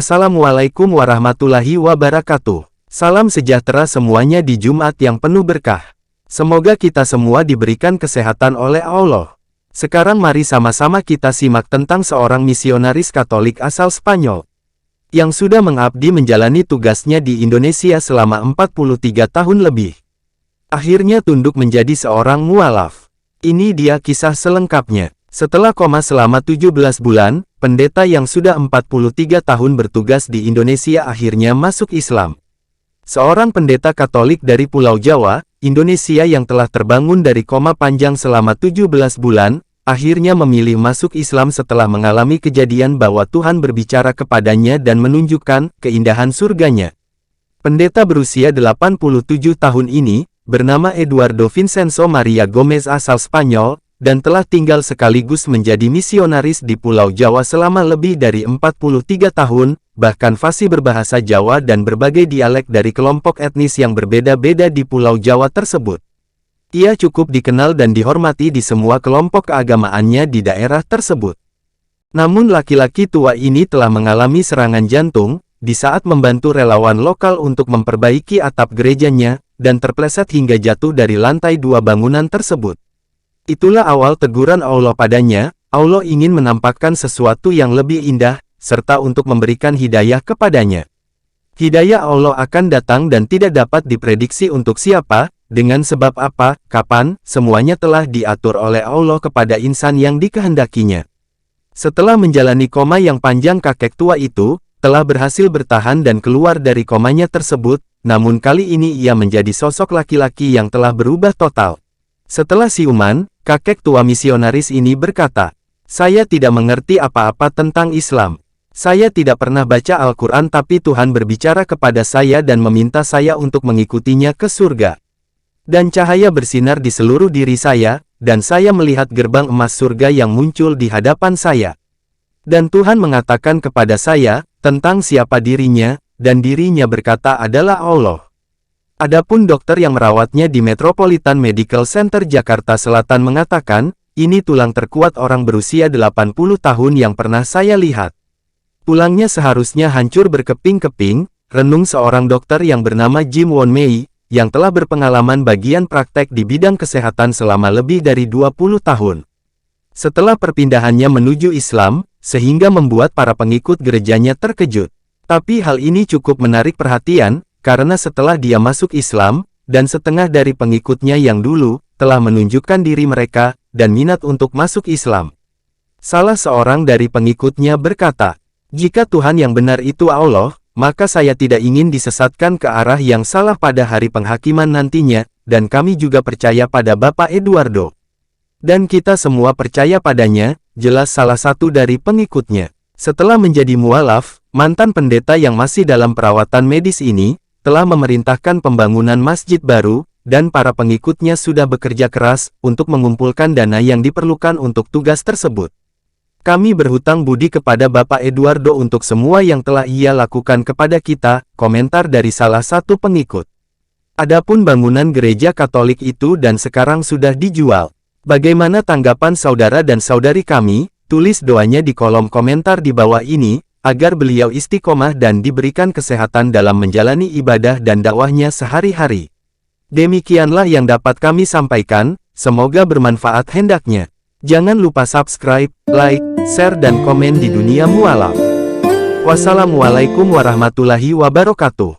Assalamualaikum warahmatullahi wabarakatuh. Salam sejahtera semuanya di Jumat yang penuh berkah. Semoga kita semua diberikan kesehatan oleh Allah. Sekarang mari sama-sama kita simak tentang seorang misionaris Katolik asal Spanyol yang sudah mengabdi menjalani tugasnya di Indonesia selama 43 tahun lebih. Akhirnya tunduk menjadi seorang mualaf. Ini dia kisah selengkapnya. Setelah koma selama 17 bulan, pendeta yang sudah 43 tahun bertugas di Indonesia akhirnya masuk Islam. Seorang pendeta Katolik dari Pulau Jawa, Indonesia yang telah terbangun dari koma panjang selama 17 bulan, akhirnya memilih masuk Islam setelah mengalami kejadian bahwa Tuhan berbicara kepadanya dan menunjukkan keindahan surganya. Pendeta berusia 87 tahun ini, bernama Eduardo Vincenzo Maria Gomez asal Spanyol, dan telah tinggal sekaligus menjadi misionaris di Pulau Jawa selama lebih dari 43 tahun, bahkan fasih berbahasa Jawa dan berbagai dialek dari kelompok etnis yang berbeda-beda di Pulau Jawa tersebut. Ia cukup dikenal dan dihormati di semua kelompok keagamaannya di daerah tersebut. Namun laki-laki tua ini telah mengalami serangan jantung, di saat membantu relawan lokal untuk memperbaiki atap gerejanya, dan terpleset hingga jatuh dari lantai 2 bangunan tersebut. Itulah awal teguran Allah padanya. Allah ingin menampakkan sesuatu yang lebih indah, serta untuk memberikan hidayah kepadanya. Hidayah Allah akan datang dan tidak dapat diprediksi untuk siapa, dengan sebab apa, kapan, semuanya telah diatur oleh Allah kepada insan yang dikehendakinya. Setelah menjalani koma yang panjang, kakek tua itu telah berhasil bertahan dan keluar dari komanya tersebut, namun kali ini ia menjadi sosok laki-laki yang telah berubah total. Setelah siuman, kakek tua misionaris ini berkata, "Saya tidak mengerti apa-apa tentang Islam. Saya tidak pernah baca Al-Quran, tapi Tuhan berbicara kepada saya dan meminta saya untuk mengikutinya ke surga. Dan cahaya bersinar di seluruh diri saya, dan saya melihat gerbang emas surga yang muncul di hadapan saya. Dan Tuhan mengatakan kepada saya tentang siapa dirinya, dan dirinya berkata adalah Allah." Adapun dokter yang merawatnya di Metropolitan Medical Center Jakarta Selatan mengatakan, "Ini tulang terkuat orang berusia 80 tahun yang pernah saya lihat. Tulangnya seharusnya hancur berkeping-keping," renung seorang dokter yang bernama Jim Won Mei, yang telah berpengalaman bagian praktek di bidang kesehatan selama lebih dari 20 tahun. Setelah perpindahannya menuju Islam, sehingga membuat para pengikut gerejanya terkejut. Tapi hal ini cukup menarik perhatian, karena setelah dia masuk Islam, dan setengah dari pengikutnya yang dulu, telah menunjukkan diri mereka, dan minat untuk masuk Islam. Salah seorang dari pengikutnya berkata, "Jika Tuhan yang benar itu Allah, maka saya tidak ingin disesatkan ke arah yang salah pada hari penghakiman nantinya, dan kami juga percaya pada Bapak Eduardo. Dan kita semua percaya padanya," jelas salah satu dari pengikutnya. Setelah menjadi mualaf, mantan pendeta yang masih dalam perawatan medis ini, telah memerintahkan pembangunan masjid baru, dan para pengikutnya sudah bekerja keras untuk mengumpulkan dana yang diperlukan untuk tugas tersebut. "Kami berhutang budi kepada Bapak Eduardo untuk semua yang telah ia lakukan kepada kita," komentar dari salah satu pengikut. Adapun bangunan gereja Katolik itu dan sekarang sudah dijual. Bagaimana tanggapan saudara dan saudari kami? Tulis doanya di kolom komentar di bawah ini, agar beliau istiqomah dan diberikan kesehatan dalam menjalani ibadah dan dakwahnya sehari-hari. Demikianlah yang dapat kami sampaikan, semoga bermanfaat hendaknya. Jangan lupa subscribe, like, share dan komen di dunia mualaf. Wassalamualaikum warahmatullahi wabarakatuh.